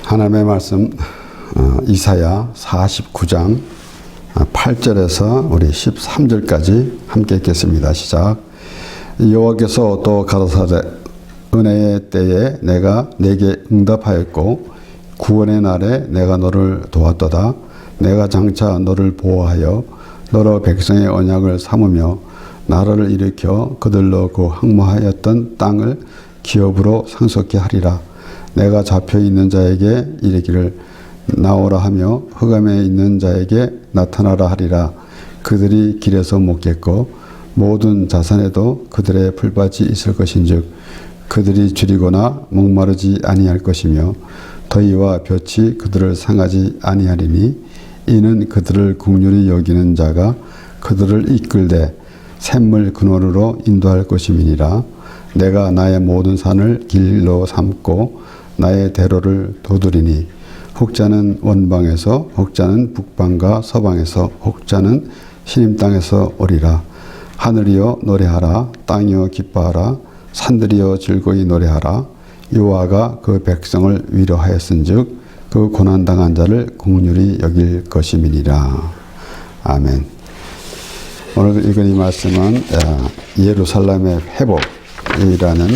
하나님의 말씀 이사야 49장 8절에서 우리 13절까지 함께 읽겠습니다. 시작. 여호와께서 또 가라사대 은혜의 때에 내가 네게 응답하였고 구원의 날에 내가 너를 도왔도다. 내가 장차 너를 보호하여 너로 백성의 언약을 삼으며 나라를 일으켜 그들로 그 항모하였던 땅을 기업으로 상속케 하리라. 내가 잡혀 있는 자에게 이르기를 나오라 하며 흑암에 있는 자에게 나타나라 하리라. 그들이 길에서 먹겠고 모든 자산에도 그들의 풀밭이 있을 것인즉 그들이 줄이거나 목마르지 아니할 것이며 더위와 볕이 그들을 상하지 아니하리니 이는 그들을 긍휼히 여기는 자가 그들을 이끌되 샘물 근원으로 인도할 것임이니라. 내가 나의 모든 산을 길로 삼고 나의 대로를 도두리니 혹자는 원방에서 혹자는 북방과 서방에서 혹자는 시림 땅에서 오리라. 하늘이여 노래하라. 땅이여 기뻐하라. 산들이여 즐거이 노래하라. 여호와가 그 백성을 위로하였은즉 그 고난당한 자를 긍휼히 여길 것임이니라. 아멘. 오늘 읽은 이 말씀은 예루살렘의 회복이라는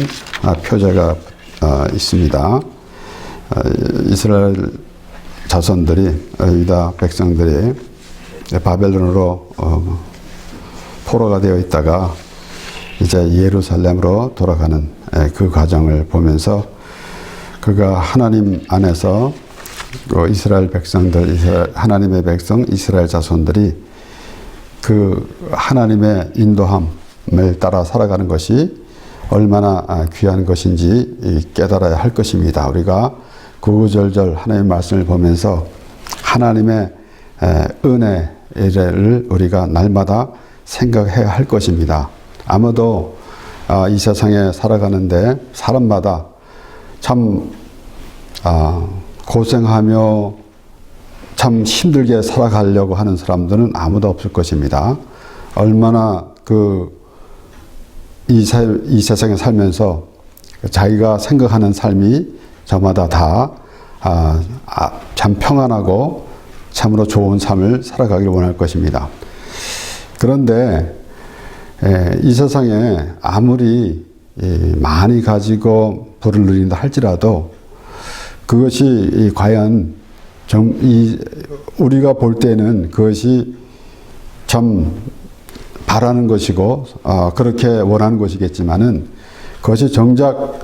표제가 있습니다. 이스라엘 자손들이 유다 백성들이 바벨론으로 포로가 되어 있다가 이제 예루살렘으로 돌아가는 그 과정을 보면서 그가 하나님 안에서 이스라엘 백성들, 하나님의 백성 이스라엘 자손들이 그 하나님의 인도함을 따라 살아가는 것이 얼마나 귀한 것인지 깨달아야 할 것입니다. 우리가 구구절절 하나님의 말씀을 보면서 하나님의 은혜를 우리가 날마다 생각해야 할 것입니다. 아무도 이 세상에 살아가는데 사람마다 참 고생하며 참 힘들게 살아가려고 하는 사람들은 아무도 없을 것입니다. 얼마나 이 세상에 살면서 자기가 생각하는 삶이 저마다 다 참 평안하고 참으로 좋은 삶을 살아가기를 원할 것입니다. 그런데 이 세상에 아무리 많이 가지고 부를 누린다 할지라도 그것이 과연 우리가 볼 때는 그것이 참 바라는 것이고 그렇게 원하는 것이겠지만은 그것이 정작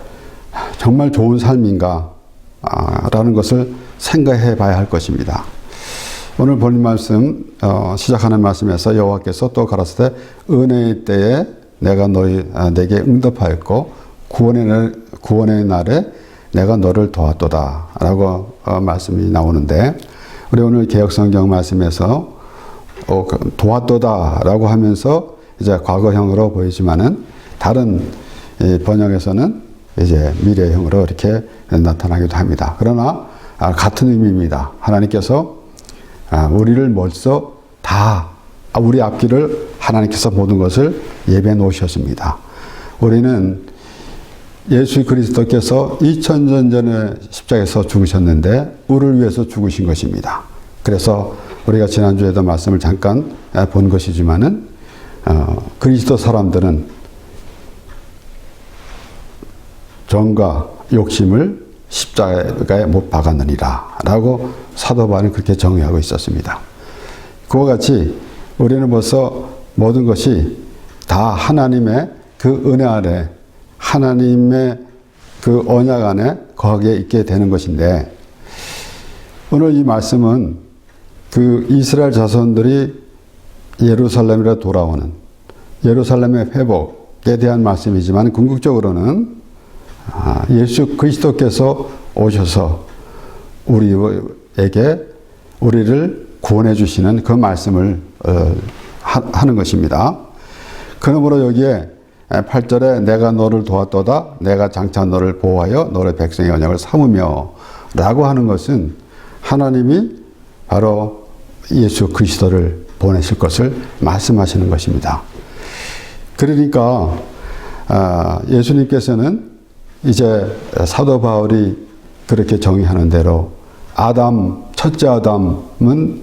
정말 좋은 삶인가 라는 것을 생각해 봐야 할 것입니다. 오늘 본문 말씀 시작하는 말씀에서 여호와께서 또 가라사대 은혜의 때에 내가 내게 응답하였고 구원의 날에 내가 너를 도왔도다 라고 말씀이 나오는데 우리 오늘 개역성경 말씀에서 도왔도다 라고 하면서 이제 과거형으로 보이지만은 다른 번역에서는 이제 미래형으로 이렇게 나타나기도 합니다. 그러나 같은 의미입니다. 하나님께서 우리를 벌써 다 우리 앞길을 하나님께서 모든 것을 예배해 놓으셨습니다. 우리는 예수 그리스도께서 2000년 전에 십자가에서 죽으셨는데 우리를 위해서 죽으신 것입니다. 그래서 우리가 지난주에도 말씀을 잠깐 본 것이지만은 그리스도 사람들은 정과 욕심을 십자가에 못 박았느니라 라고 사도 바울은 그렇게 정의하고 있었습니다. 그와 같이 우리는 벌써 모든 것이 다 하나님의 그 은혜 아래 하나님의 그 언약 안에 거기에 있게 되는 것인데 오늘 이 말씀은 그 이스라엘 자손들이 예루살렘으로 돌아오는 예루살렘의 회복에 대한 말씀이지만 궁극적으로는 예수 그리스도께서 오셔서 우리에게 우리를 구원해 주시는 그 말씀을 하는 것입니다. 그러므로 여기에 8절에 내가 너를 도왔도다 내가 장차 너를 보호하여 너의 백성의 언약을 삼으며 라고 하는 것은 하나님이 바로 예수 그리스도를 보내실 것을 말씀하시는 것입니다. 그러니까 예수님께서는 이제 사도 바울이 그렇게 정의하는 대로 첫째 아담은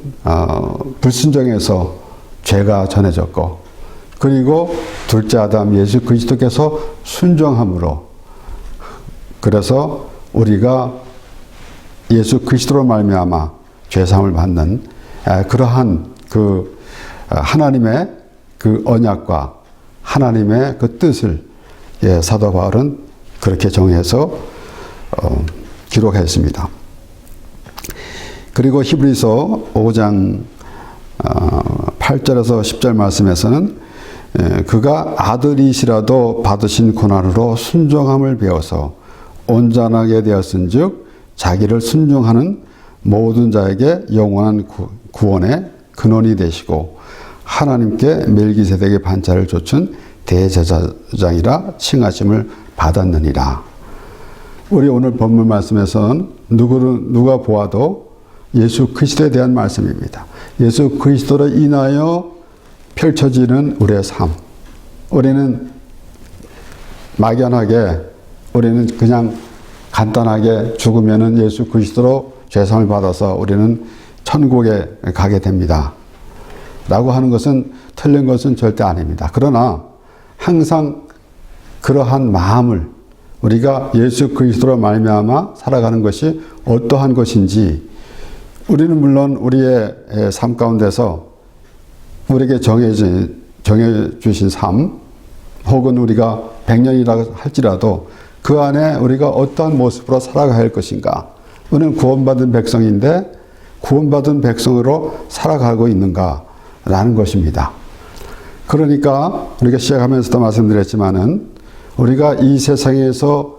불순종해서 죄가 전해졌고, 그리고 둘째 아담 예수 그리스도께서 순종함으로, 그래서 우리가 예수 그리스도로 말미암아 죄사함을 받는 그러한 그 하나님의 그 언약과 하나님의 그 뜻을 사도 바울은 그렇게 정해서 기록했습니다. 그리고 히브리서 5장 8절에서 10절 말씀에서는 그가 아들이시라도 받으신 고난으로 순종함을 배워서 온전하게 되었은즉 자기를 순종하는 모든 자에게 영원한 구원의 근원이 되시고 하나님께 멜기세덱의 반차를 좇은 대제사장이라 칭하심을 받았느니라. 우리 오늘 본문 말씀에서는 누가 보아도 예수 그리스도에 대한 말씀입니다. 예수 그리스도로 인하여 펼쳐지는 우리의 삶. 우리는 막연하게, 우리는 그냥 간단하게 죽으면은 예수 그리스도로 죄사함을 받아서 우리는 천국에 가게 됩니다. 라고 하는 것은 틀린 것은 절대 아닙니다. 그러나 항상 그러한 마음을 우리가 예수 그리스도로 말미암아 살아가는 것이 어떠한 것인지, 우리는 물론 우리의 삶 가운데서 우리에게 정해주신 삶, 혹은 우리가 100년이라 할지라도 그 안에 우리가 어떠한 모습으로 살아가야 할 것인가. 우리는 구원받은 백성인데 구원받은 백성으로 살아가고 있는가라는 것입니다. 그러니까 우리가 시작하면서도 말씀드렸지만은 우리가 이 세상에서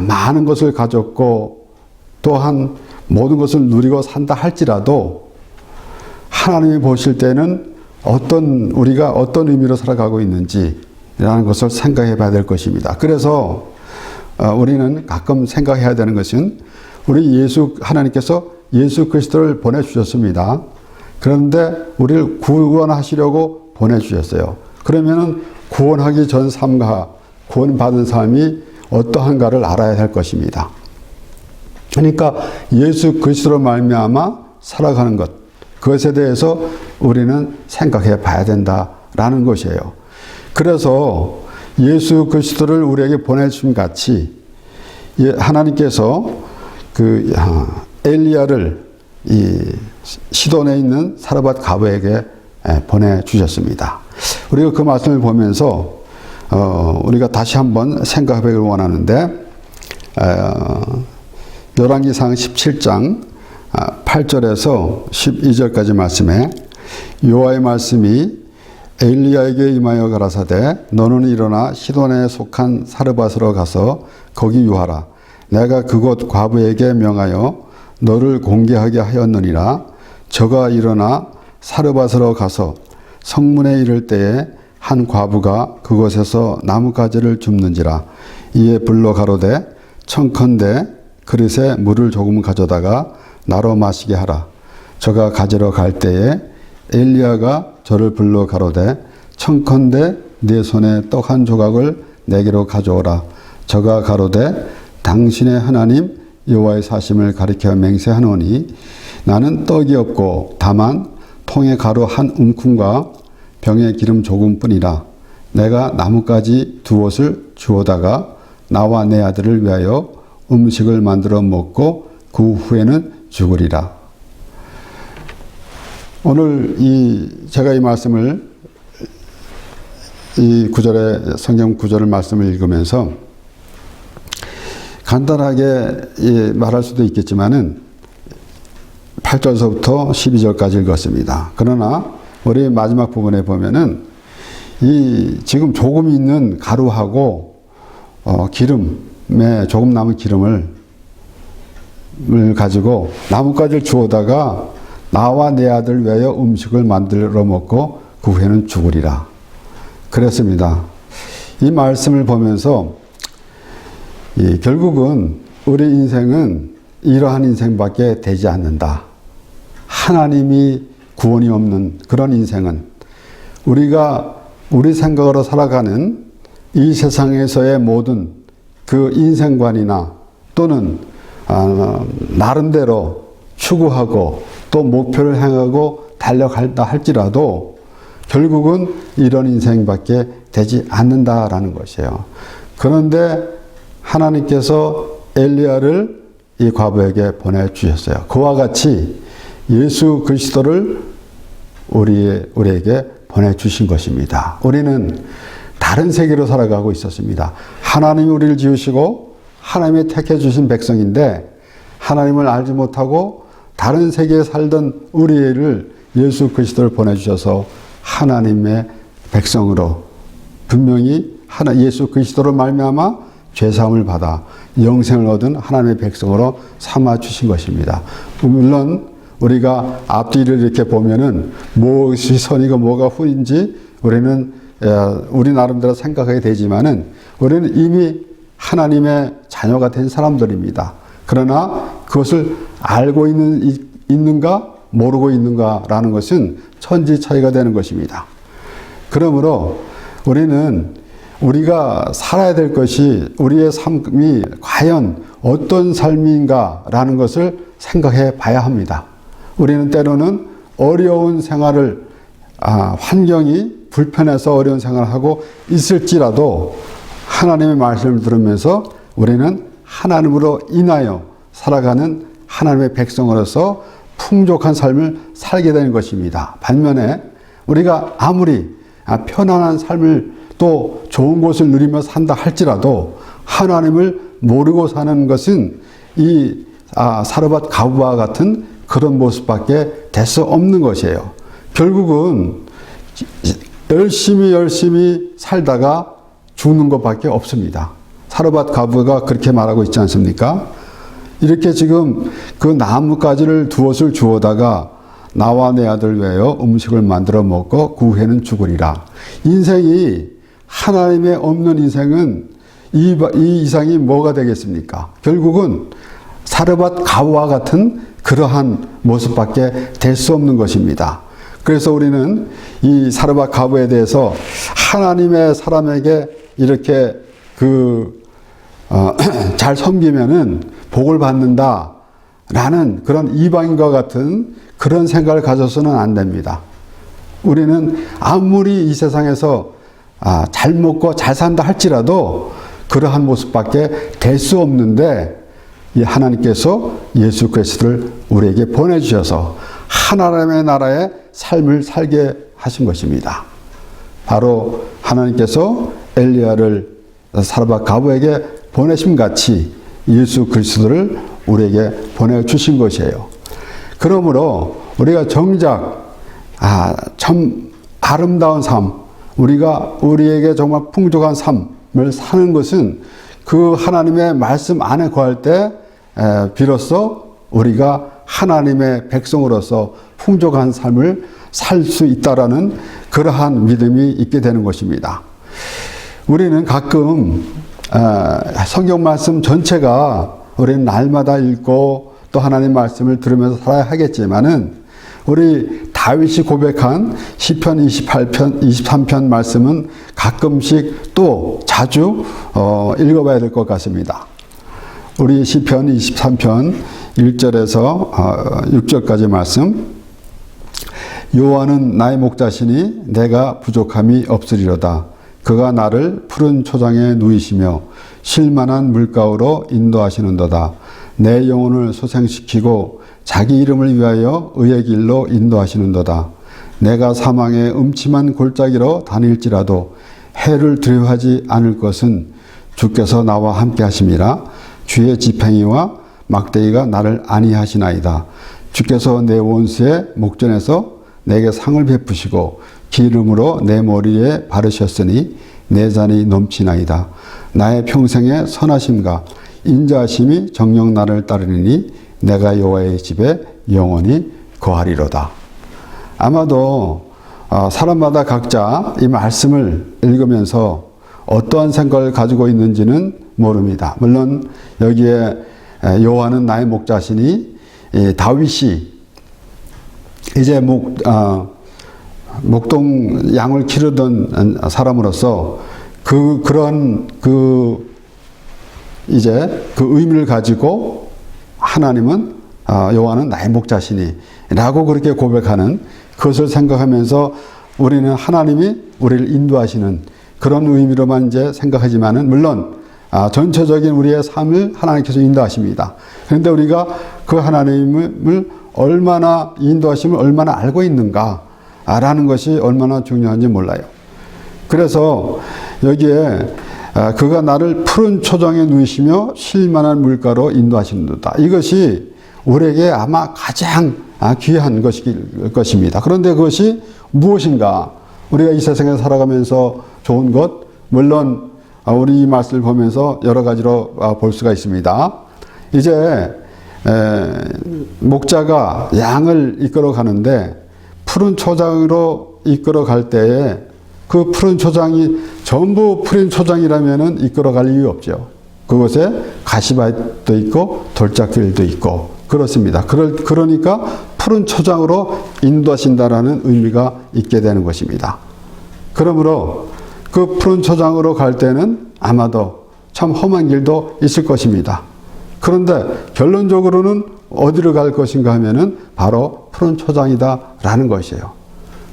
많은 것을 가졌고 또한 모든 것을 누리고 산다 할지라도 하나님이 보실 때는 우리가 어떤 의미로 살아가고 있는지라는 것을 생각해 봐야 될 것입니다. 그래서 우리는 가끔 생각해야 되는 것은 하나님께서 예수 그리스도를 보내주셨습니다. 그런데 우리를 구원하시려고 보내주셨어요. 그러면은 구원하기 전 삶과 구원받은 삶이 어떠한가를 알아야 할 것입니다. 그러니까 예수 그리스도로 말미암아 살아가는 것, 그것에 대해서 우리는 생각해 봐야 된다라는 것이에요. 그래서 예수 그리스도를 우리에게 보내주신 같이 하나님께서 그 엘리야를 이 시돈에 있는 사르밧 가부에게 보내주셨습니다. 우리가 그 말씀을 보면서 우리가 다시 한번 생각해보길 원하는데, 열왕기상 17장 8절에서 12절까지 말씀에 여호와의 말씀이 엘리야에게 임하여 가라사대 너는 일어나 시돈에 속한 사르밧으로 가서 거기 유하라. 내가 그곳 과부에게 명하여 너를 공개하게 하였느니라. 저가 일어나 사르밧으로 가서 성문에 이를 때에 한 과부가 그곳에서 나뭇가지를 줍는지라. 이에 불러 가로되 청컨대 그릇에 물을 조금 가져다가 나로 마시게 하라. 저가 가지러 갈 때에 엘리야가 저를 불러 가로되 청컨대 네 손에 떡 한 조각을 내게로 가져오라. 저가 가로되 당신의 하나님 여호와의 사심을 가리켜 맹세하노니 나는 떡이 없고 다만 통에 가루 한 움큼과 병에 기름 조금뿐이라. 내가 나뭇가지 두 옷을 주워다가 나와 내 아들을 위하여 음식을 만들어 먹고 그 후에는 죽으리라. 오늘 제가 이 말씀을, 이 구절의 성경 구절의 말씀을 읽으면서 간단하게 말할 수도 있겠지만은 8절서부터 12절까지 읽었습니다. 그러나 우리 마지막 부분에 보면은 지금 조금 있는 가루하고 기름에 조금 남은 기름을 가지고 나뭇가지를 주워다가 나와 내 아들 위하여 음식을 만들어 먹고 그 후에는 죽으리라. 그랬습니다. 이 말씀을 보면서 결국은 우리 인생은 이러한 인생밖에 되지 않는다. 하나님이 구원이 없는 그런 인생은 우리가 우리 생각으로 살아가는 이 세상에서의 모든 그 인생관이나 또 또는 나름대로 추구하고 또 목표를 향하고 달려간다 할지라도 결국은 이런 인생밖에 되지 않는다라는 것이에요. 그런데 하나님께서 엘리야를 이 과부에게 보내주셨어요. 그와 같이 예수 그리스도를 우리에게 보내주신 것입니다. 우리는 다른 세계로 살아가고 있었습니다. 하나님이 우리를 지으시고 하나님이 택해 주신 백성인데 하나님을 알지 못하고 다른 세계에 살던 우리를 예수 그리스도를 보내주셔서 하나님의 백성으로 분명히 예수 그리스도로 말미암아 죄사함을 받아 영생을 얻은 하나님의 백성으로 삼아 주신 것입니다. 물론 우리가 앞뒤를 이렇게 보면은 무엇이 선이고 뭐가 후인지 우리는 우리 나름대로 생각하게 되지만은 우리는 이미 하나님의 자녀가 된 사람들입니다. 그러나 그것을 알고 있는가 모르고 있는가라는 것은 천지 차이가 되는 것입니다. 그러므로 우리가 살아야 될 것이 우리의 삶이 과연 어떤 삶인가라는 것을 생각해 봐야 합니다. 우리는 때로는 어려운 생활을 환경이 불편해서 어려운 생활을 하고 있을지라도 하나님의 말씀을 들으면서 우리는 하나님으로 인하여 살아가는 하나님의 백성으로서 풍족한 삶을 살게 되는 것입니다. 반면에 우리가 아무리 편안한 삶을 또 좋은 곳을 누리며 산다 할지라도 하나님을 모르고 사는 것은 이 사르밧 가부와 같은 그런 모습밖에 될 수 없는 것이에요. 결국은 열심히 살다가 죽는 것밖에 없습니다. 사르밧 가부가 그렇게 말하고 있지 않습니까? 이렇게 지금 그 나뭇가지를 두엇을 주워다가 나와 내 아들 위하여 음식을 만들어 먹고 그 후에는 죽으리라. 인생이 하나님의 없는 인생은 이 이상이 뭐가 되겠습니까? 결국은 사르밧 가부와 같은 그러한 모습밖에 될 수 없는 것입니다. 그래서 우리는 이 사르밧 가부에 대해서 하나님의 사람에게 이렇게 잘 섬기면은 복을 받는다라는 그런 이방인과 같은 그런 생각을 가져서는 안 됩니다. 우리는 아무리 이 세상에서 잘 먹고 잘 산다 할지라도 그러한 모습밖에 될 수 없는데 하나님께서 예수 그리스도를 우리에게 보내주셔서 하나님의 나라의 삶을 살게 하신 것입니다. 바로 하나님께서 엘리야를 사르밧 가부에게 보내심 같이 예수 그리스도를 우리에게 보내주신 것이에요. 그러므로 우리가 정작 참 아름다운 삶, 우리에게 정말 풍족한 삶을 사는 것은 그 하나님의 말씀 안에 거할 때 비로소 우리가 하나님의 백성으로서 풍족한 삶을 살 수 있다라는 그러한 믿음이 있게 되는 것입니다. 우리는 가끔 성경 말씀 전체가 우리는 날마다 읽고 또 하나님 말씀을 들으면서 살아야 하겠지만은 우리 다윗이 고백한 시편 28편, 23편 말씀은 가끔씩 또 자주 읽어봐야 될 것 같습니다. 우리 시편 23편 1절에서 6절까지 말씀. 여호와는 나의 목자시니 내가 부족함이 없으리로다. 그가 나를 푸른 초장에 누이시며 쉴만한 물가로 인도하시는도다. 내 영혼을 소생시키고 자기 이름을 위하여 의의 길로 인도하시는도다. 내가 사망의 음침한 골짜기로 다닐지라도 해를 두려워하지 않을 것은 주께서 나와 함께 하심이라. 주의 지팡이와 막대기가 나를 안위하시나이다. 주께서 내 원수의 목전에서 내게 상을 베푸시고 기름으로 내 머리에 바르셨으니 내 잔이 넘치나이다. 나의 평생의 선하심과 인자하심이 정녕 나를 따르니 내가 여호와의 집에 영원히 거하리로다. 아마도 사람마다 각자 이 말씀을 읽으면서 어떠한 생각을 가지고 있는지는 모릅니다. 물론 여기에 여호와는 나의 목자시니 다윗이 이제 목동 양을 기르던 사람으로서 그런 이제 그 의미를 가지고 하나님은 여호와는 나의 목자시니 라고 그렇게 고백하는 그것을 생각하면서 우리는 하나님이 우리를 인도하시는 그런 의미로만 이제 생각하지만은 물론 전체적인 우리의 삶을 하나님께서 인도하십니다. 그런데 우리가 그 하나님을 얼마나 인도하심을 얼마나 알고 있는가 라는 것이 얼마나 중요한지 몰라요. 그래서 여기에 그가 나를 푸른 초장에 누이시며 쉴만한 물가로 인도하시는도다. 이것이 우리에게 아마 가장 귀한 것일 것입니다. 그런데 그것이 무엇인가? 우리가 이 세상에 살아가면서 좋은 것, 물론 우리 이 말씀을 보면서 여러 가지로 볼 수가 있습니다. 이제 목자가 양을 이끌어 가는데 푸른 초장으로 이끌어 갈 때에 그 푸른 초장이 전부 푸른 초장이라면은 이끌어 갈 이유 없죠. 그곳에 가시밭도 있고 돌짝길도 있고 그렇습니다. 그러니까 푸른 초장으로 인도하신다라는 의미가 있게 되는 것입니다. 그러므로 그 푸른 초장으로 갈 때는 아마도 참 험한 길도 있을 것입니다. 그런데 결론적으로는 어디로 갈 것인가 하면은 바로 푸른 초장이다라는 것이에요.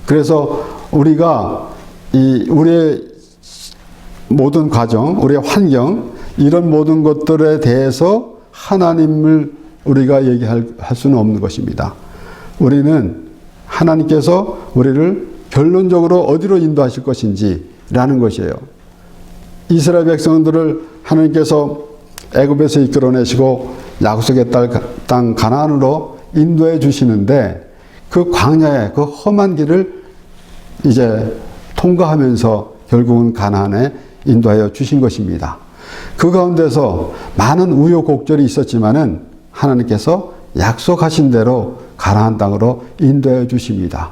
그래서 우리가 우리의 모든 과정, 우리의 환경, 이런 모든 것들에 대해서 하나님을 우리가 얘기할 수는 없는 것입니다. 우리는 하나님께서 우리를 결론적으로 어디로 인도하실 것인지라는 것이에요. 이스라엘 백성들을 하나님께서 애굽에서 이끌어내시고 약속의 땅 가나안으로 인도해 주시는데 그 광야의 그 험한 길을 이제 통과하면서 결국은 가나안에 인도하여 주신 것입니다. 그 가운데서 많은 우여곡절이 있었지만은 하나님께서 약속하신 대로 가나안 땅으로 인도해 주십니다.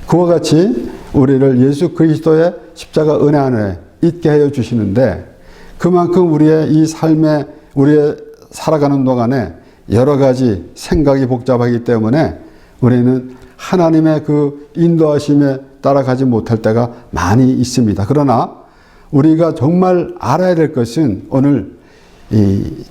그와 같이 우리를 예수 그리스도의 십자가 은혜 안에 있게 하여 주시는데 그만큼 우리의 이 삶에 우리의 살아가는 동안에 여러 가지 생각이 복잡하기 때문에 우리는 하나님의 그 인도하심에 따라가지 못할 때가 많이 있습니다. 그러나 우리가 정말 알아야 될 것은 오늘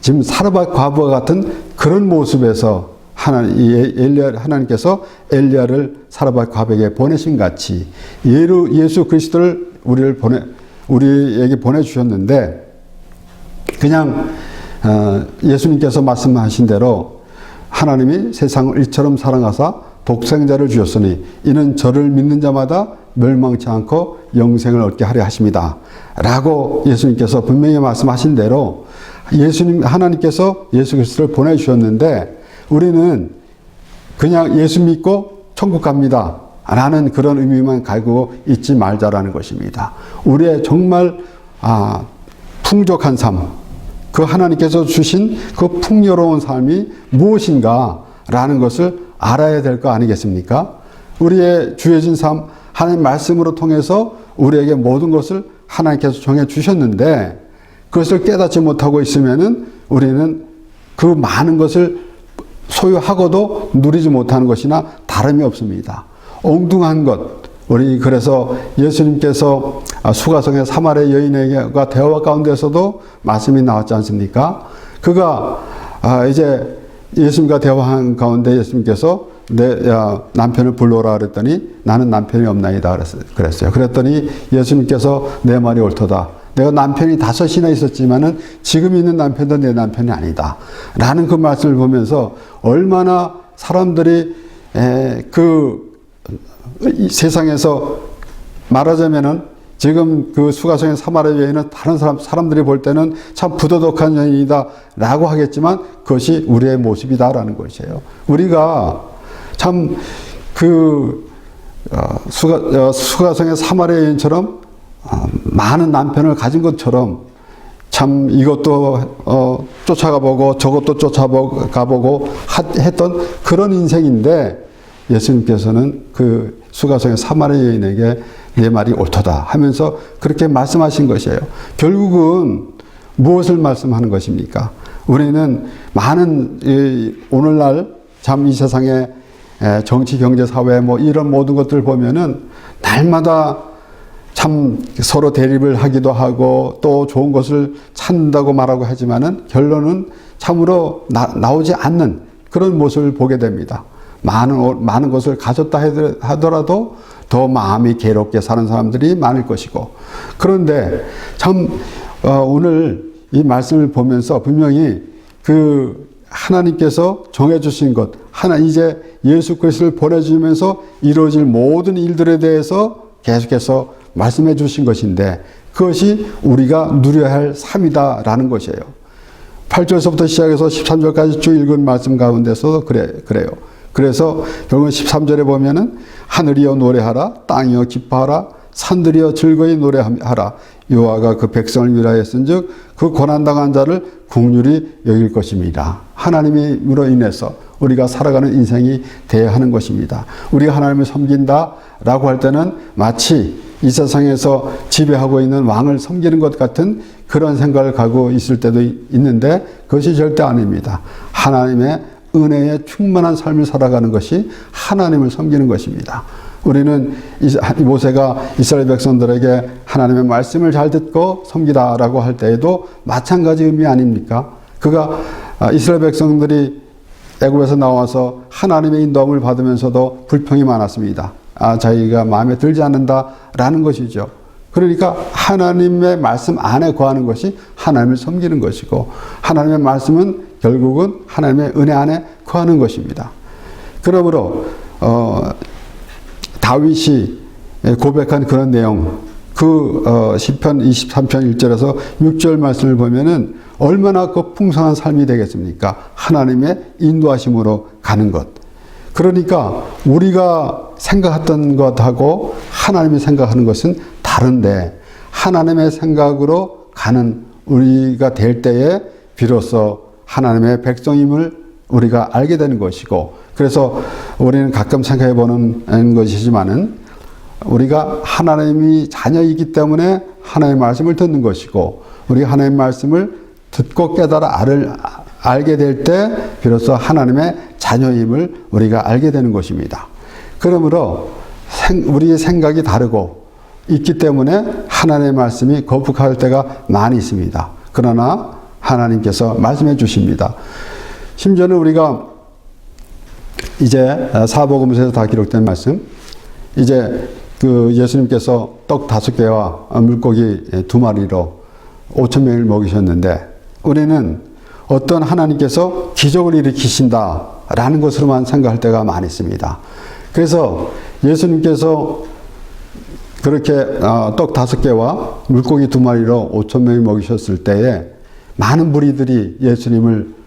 지금 사르밧 과부와 같은 그런 모습에서 하나님께서 엘리야를 사르밧 과부에게 보내신 같이 예수 그리스도를 우리에게 보내주셨는데 그냥 예수님께서 말씀하신 대로 하나님이 세상을 이처럼 사랑하사 독생자를 주셨으니 이는 저를 믿는 자마다 멸망치 않고 영생을 얻게 하려 하십니다. 라고 예수님께서 분명히 말씀하신 대로 하나님께서 예수 그리스도를 보내주셨는데 우리는 그냥 예수 믿고 천국 갑니다. 라는 그런 의미만 가지고 있지 말자라는 것입니다. 우리의 정말 풍족한 삶, 그 하나님께서 주신 그 풍요로운 삶이 무엇인가라는 것을 알아야 될 거 아니겠습니까? 우리의 주어진 삶, 하나님 말씀으로 통해서 우리에게 모든 것을 하나님께서 정해 주셨는데 그것을 깨닫지 못하고 있으면은 우리는 그 많은 것을 소유하고도 누리지 못하는 것이나 다름이 없습니다. 엉뚱한 것. 우리 그래서 예수님께서 수가성의 사마리아 여인과 대화 가운데서도 말씀이 나왔지 않습니까? 그가 이제 예수님과 대화한 가운데 예수님께서 내 남편을 불러오라 그랬더니 나는 남편이 없나이다 그랬어요. 그랬더니 예수님께서 내 말이 옳도다. 내가 남편이 5이나 있었지만은 지금 있는 남편도 내 남편이 아니다. 라는 그 말씀을 보면서 얼마나 사람들이 이 세상에서 말하자면은 지금 그 수가성의 사마리아 여인은 다른 사람들이 볼 때는 참 부도덕한 여인이다 라고 하겠지만 그것이 우리의 모습이다라는 것이에요. 우리가 참 그 수가성의 사마리아 여인처럼 많은 남편을 가진 것처럼 참 이것도 쫓아가보고 저것도 쫓아가보고 했던 그런 인생인데 예수님께서는 그 수가성의 사마리아 여인에게 내 말이 옳도다 하면서 그렇게 말씀하신 것이에요. 결국은 무엇을 말씀하는 것입니까? 우리는 많은 오늘날 참 이 세상의 정치, 경제, 사회 뭐 이런 모든 것들을 보면은 날마다 참 서로 대립을 하기도 하고 또 좋은 것을 찾는다고 말하고 하지만은 결론은 참으로 나오지 않는 그런 모습을 보게 됩니다. 많은 것을 가졌다 하더라도 더 마음이 괴롭게 사는 사람들이 많을 것이고, 그런데 참 오늘 이 말씀을 보면서 분명히 그 하나님께서 정해주신 것, 이제 예수 그리스도를 보내주면서 이루어질 모든 일들에 대해서 계속해서 말씀해 주신 것인데, 그것이 우리가 누려야 할 삶이다라는 것이에요. 8절서부터 시작해서 13절까지 쭉 읽은 말씀 가운데서도 그래요. 그래서 결국은 13절에 보면은 하늘이여 노래하라, 땅이여 기뻐하라, 산들이여 즐거이 노래하라. 여호와가 그 백성을 위하였은즉 그 고난당한 자를 긍휼히 여길 것입니다. 하나님으로 인해서 우리가 살아가는 인생이 되어야 하는 것입니다. 우리가 하나님을 섬긴다라고 할 때는 마치 이 세상에서 지배하고 있는 왕을 섬기는 것 같은 그런 생각을 가지고 있을 때도 있는데, 그것이 절대 아닙니다. 하나님의 은혜에 충만한 삶을 살아가는 것이 하나님을 섬기는 것입니다. 우리는 모세가 이스라엘 백성들에게 하나님의 말씀을 잘 듣고 섬기다라고 할 때에도 마찬가지 의미 아닙니까? 그가 이스라엘 백성들이 애굽에서 나와서 하나님의 인도함을 받으면서도 불평이 많았습니다. 자기가 마음에 들지 않는다라는 것이죠. 그러니까 하나님의 말씀 안에 거하는 것이 하나님을 섬기는 것이고, 하나님의 말씀은 결국은 하나님의 은혜 안에 거하는 것입니다. 그러므로 다윗이 고백한 그런 내용, 시편 23편 1절에서 6절 말씀을 보면은 얼마나 그 풍성한 삶이 되겠습니까? 하나님의 인도하심으로 가는 것. 그러니까 우리가 생각했던 것하고 하나님이 생각하는 것은 다른데, 하나님의 생각으로 가는 우리가 될 때에 비로소 하나님의 백성임을 우리가 알게 되는 것이고, 그래서 우리는 가끔 생각해 보는 것이지만은 우리가 하나님이 자녀이기 때문에 하나님의 말씀을 듣는 것이고, 우리가 하나님의 말씀을 듣고 깨달아 알게 될 때 비로소 하나님의 자녀임을 우리가 알게 되는 것입니다. 그러므로 우리의 생각이 다르고 있기 때문에 하나님의 말씀이 거북할 때가 많이 있습니다. 그러나 하나님께서 말씀해 주십니다. 심지어는 우리가 이제 사복음서에서 다 기록된 말씀, 이제 그 예수님께서 떡 5개와 물고기 2마리로 5,000명을 먹이셨는데, 우리는 어떤 하나님께서 기적을 일으키신다라는 것으로만 생각할 때가 많이 있습니다. 그래서 예수님께서 그렇게 떡 5개와 물고기 2마리로 5,000명을 먹이셨을 때에 많은 무리들이 예수님을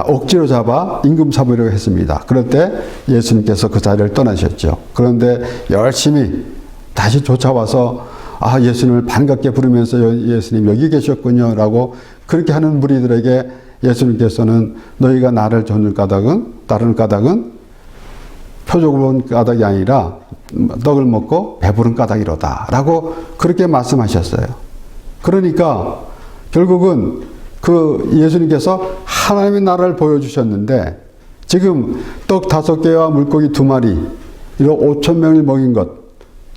억지로 잡아 임금 잡으려고 했습니다. 그럴 때 예수님께서 그 자리를 떠나셨죠. 그런데 열심히 다시 쫓아와서 예수님을 반갑게 부르면서 예수님 여기 계셨군요 라고 그렇게 하는 무리들에게 예수님께서는 너희가 나를 따르는 까닭은 표적을 본 까닭이 아니라 떡을 먹고 배부른 까닭이로다 라고 그렇게 말씀하셨어요. 그러니까 결국은 그 예수님께서 하나님의 나라를 보여주셨는데, 지금 떡 5개와 물고기 2마리 이런 5,000명을 먹인 것,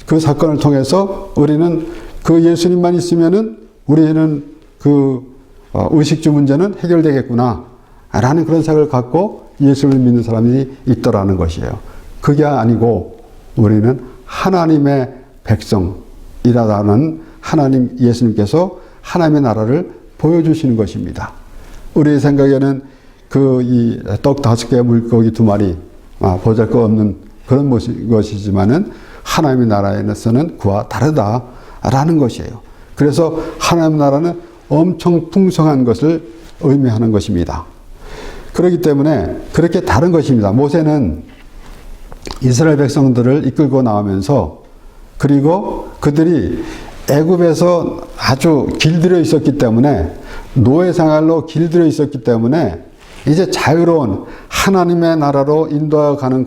그 사건을 통해서 우리는 그 예수님만 있으면은 우리는 그 의식주 문제는 해결되겠구나 라는 그런 생각을 갖고 예수를 믿는 사람이 있더라는 것이에요. 그게 아니고 우리는 하나님의 백성이라는 하나님, 예수님께서 하나님의 나라를 보여주시는 것입니다. 우리의 생각에는 이 떡 5개 물고기 2마리 보잘것없는 그런 것이지만은 하나님의 나라에서는 그와 다르다라는 것이에요. 그래서 하나님의 나라는 엄청 풍성한 것을 의미하는 것입니다. 그렇기 때문에 그렇게 다른 것입니다. 모세는 이스라엘 백성들을 이끌고 나오면서, 그리고 그들이 애굽에서 아주 길들여 있었기 때문에, 노예 생활로 길들여 있었기 때문에 이제 자유로운 하나님의 나라로 인도하는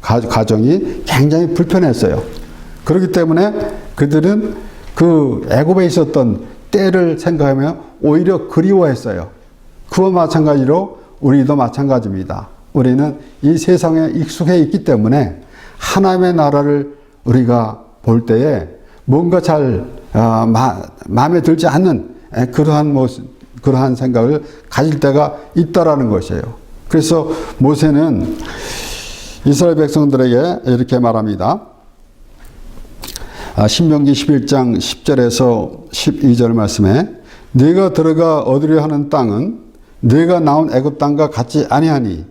과정이 굉장히 불편했어요. 그렇기 때문에 그들은 그 애굽에 있었던 때를 생각하며 오히려 그리워했어요. 그와 마찬가지로 우리도 마찬가지입니다. 우리는 이 세상에 익숙해 있기 때문에 하나님의 나라를 우리가 볼 때에 뭔가 잘 마음에 들지 않는 그러한 모습, 그러한 생각을 가질 때가 있다라는 것이에요. 그래서 모세는 이스라엘 백성들에게 이렇게 말합니다. 신명기 11장 10절에서 12절 말씀에 네가 들어가 얻으려 하는 땅은 네가 나온 애굽 땅과 같지 아니하니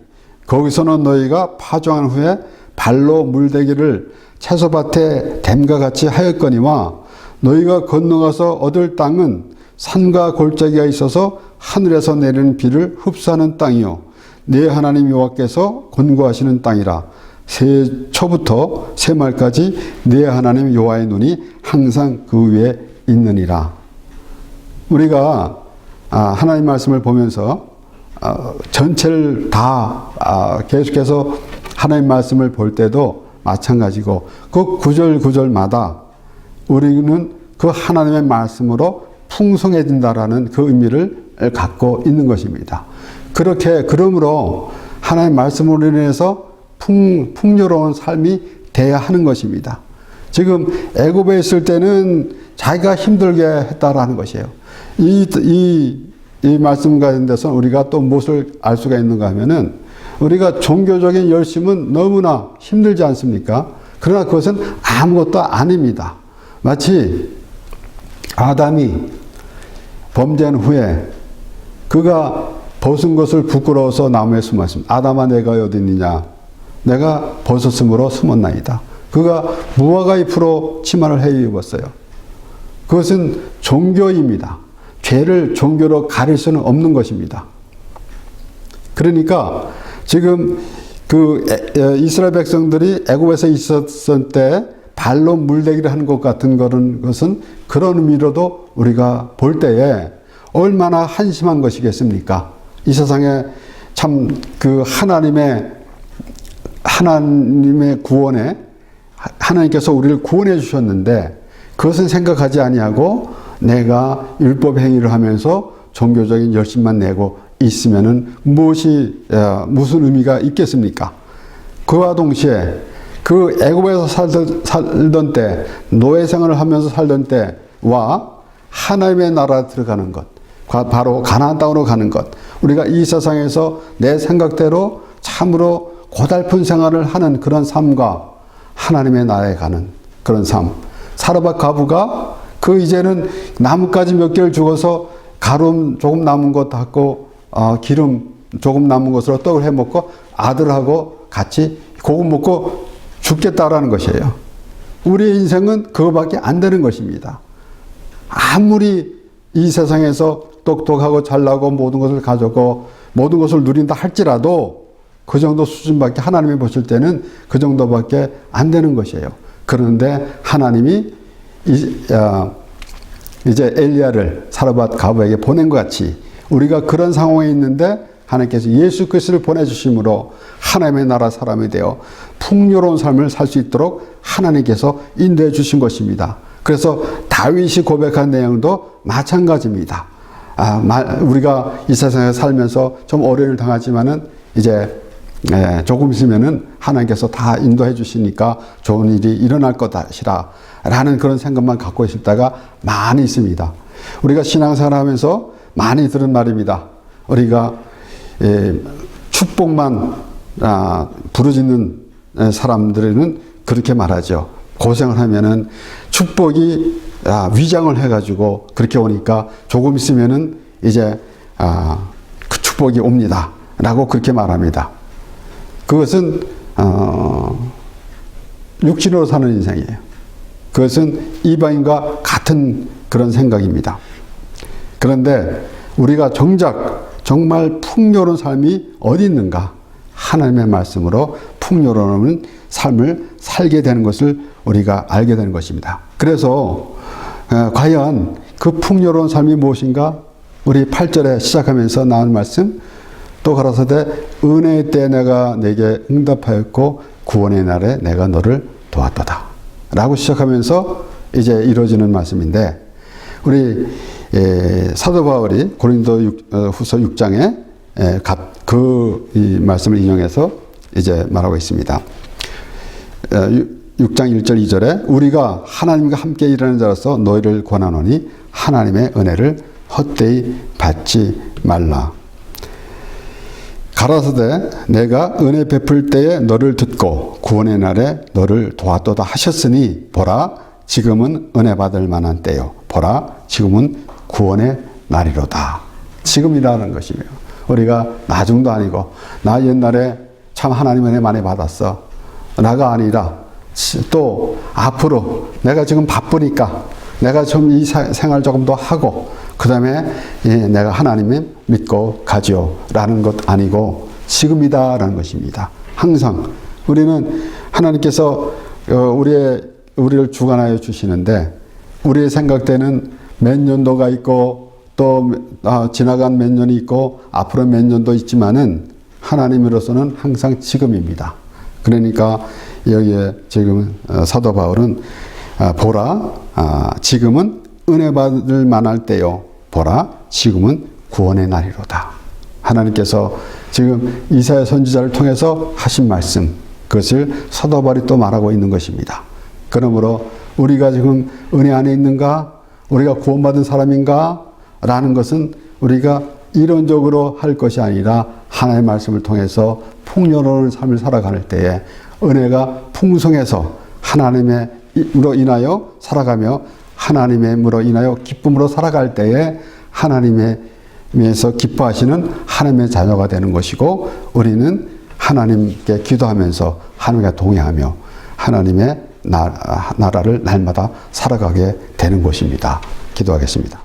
거기서는 너희가 파종한 후에 발로 물대기를 채소밭에 댐과 같이 하였거니와 너희가 건너가서 얻을 땅은 산과 골짜기가 있어서 하늘에서 내리는 비를 흡수하는 땅이요 네 하나님 여호와께서 권고하시는 땅이라. 새초부터 새말까지 네 하나님 여호와의 눈이 항상 그 위에 있느니라. 우리가 하나님 말씀을 보면서 전체를 다 계속해서 하나님 말씀을 볼 때도 마찬가지고 그 구절구절마다 우리는 그 하나님의 말씀으로 풍성해진다라는 그 의미를 갖고 있는 것입니다. 그러므로 하나님 말씀으로 인해서 풍요로운 삶이 돼야 하는 것입니다. 지금 애굽에 있을 때는 자기가 힘들게 했다라는 것이에요. 이 말씀 가운데서 우리가 또 무엇을 알 수가 있는가 하면은 우리가 종교적인 열심은 너무나 힘들지 않습니까? 그러나 그것은 아무것도 아닙니다. 마치 아담이 범죄한 후에 그가 벗은 것을 부끄러워서 나무에 숨었습니다. 아담아 내가 어디 있느냐? 내가 벗었으므로 숨었나이다. 그가 무화과 잎으로 치마를 헤입었어요. 그것은 종교입니다. 죄를 종교로 가릴 수는 없는 것입니다. 그러니까 지금 이스라엘 백성들이 애굽에서 있었을 때 발로 물대기를 하는 것 같은 것은 그런 의미로도 우리가 볼 때에 얼마나 한심한 것이겠습니까? 이 세상에 참 그 하나님의 구원에 하나님께서 우리를 구원해 주셨는데 그것은 생각하지 아니하고 내가 율법 행위를 하면서 종교적인 열심만 내고 있으면은 무슨 의미가 있겠습니까? 그와 동시에 그 애굽에서 살던 때, 노예 생활을 하면서 살던 때와 하나님의 나라 들어가는 것, 바로 가나안 땅으로 가는 것, 우리가 이 세상에서 내 생각대로 참으로 고달픈 생활을 하는 그런 삶과 하나님의 나라에 가는 그런 삶. 사르밧 과부가 이제는 나뭇가지 몇 개를 주어서 가름 조금 남은 것 갖고 기름 조금 남은 것으로 떡을 해 먹고 아들하고 같이 그거 먹고 죽겠다라는 것이에요. 우리의 인생은 그거밖에 안 되는 것입니다. 아무리 이 세상에서 똑똑하고 잘나고 모든 것을 가졌고 모든 것을 누린다 할지라도 그 정도 수준밖에 하나님이 보실 때는 그 정도밖에 안 되는 것이에요. 그런데 하나님이 이제 엘리야를 사르밧 과부에게 보낸 것 같이 우리가 그런 상황에 있는데 하나님께서 예수 그리스도를 보내주심으로 하나님의 나라 사람이 되어 풍요로운 삶을 살 수 있도록 하나님께서 인도해 주신 것입니다. 그래서 다윗이 고백한 내용도 마찬가지입니다. 우리가 이 세상에 살면서 좀 어려움을 당하지만은 이제 조금 있으면은 하나님께서 다 인도해 주시니까 좋은 일이 일어날 것이라 라는 그런 생각만 갖고 있을 때가 많이 있습니다. 우리가 신앙생활 하면서 많이 들은 말입니다. 우리가 축복만 부르짖는 사람들은 그렇게 말하죠. 고생을 하면은 축복이 위장을 해가지고 그렇게 오니까 조금 있으면은 이제 그 축복이 옵니다. 라고 그렇게 말합니다. 그것은 육신으로 사는 인생이에요. 그것은 이방인과 같은 그런 생각입니다. 그런데 우리가 정말 풍요로운 삶이 어디 있는가? 하나님의 말씀으로 풍요로운 삶을 살게 되는 것을 우리가 알게 되는 것입니다. 그래서 과연 그 풍요로운 삶이 무엇인가? 우리 8절에 시작하면서 나온 말씀, 또 가라사대 은혜의 때에 내가 내게 응답하였고 구원의 날에 내가 너를 도왔도다 라고 시작하면서 이제 이루어지는 말씀인데, 우리 사도 바울이 고린도 후서 6장에 이 말씀을 인용해서 이제 말하고 있습니다. 6장 1절 2절에 우리가 하나님과 함께 일하는 자로서 너희를 권하노니 하나님의 은혜를 헛되이 받지 말라. 가라사대 내가 은혜 베풀 때에 너를 듣고 구원의 날에 너를 도왔도다 하셨으니 보라 지금은 은혜 받을 만한 때요 보라 지금은 구원의 날이로다. 지금이라는 것이며 우리가 나중도 아니고 나 옛날에 참 하나님 은혜 많이 받았어 나가 아니라 또 앞으로 내가 지금 바쁘니까 내가 좀 이 생활 조금 더 하고 그 다음에 내가 하나님을 믿고 가죠 라는 것 아니고 지금이다 라는 것입니다. 항상 우리는 하나님께서 우리를 주관하여 주시는데 우리의 생각대는 몇 년도가 있고 또 지나간 몇 년이 있고 앞으로 몇 년도 있지만은 하나님으로서는 항상 지금입니다. 그러니까 여기에 지금 사도 바울은 보라 지금은 은혜 받을 만할 때요 보라 지금은 구원의 날이로다. 하나님께서 지금 이사야 선지자를 통해서 하신 말씀 그것을 사도 바울이 또 말하고 있는 것입니다. 그러므로 우리가 지금 은혜 안에 있는가 우리가 구원받은 사람인가 라는 것은 우리가 이론적으로 할 것이 아니라 하나님의 말씀을 통해서 풍요로운 삶을 살아갈 때에 은혜가 풍성해서 하나님으로 인하여 살아가며 하나님으로 인하여 기쁨으로 살아갈 때에 하나님에서 기뻐하시는 하나님의 자녀가 되는 것이고 우리는 하나님께 기도하면서 하나님과 동행하며 하나님의 나라를 날마다 살아가게 되는 것입니다. 기도하겠습니다.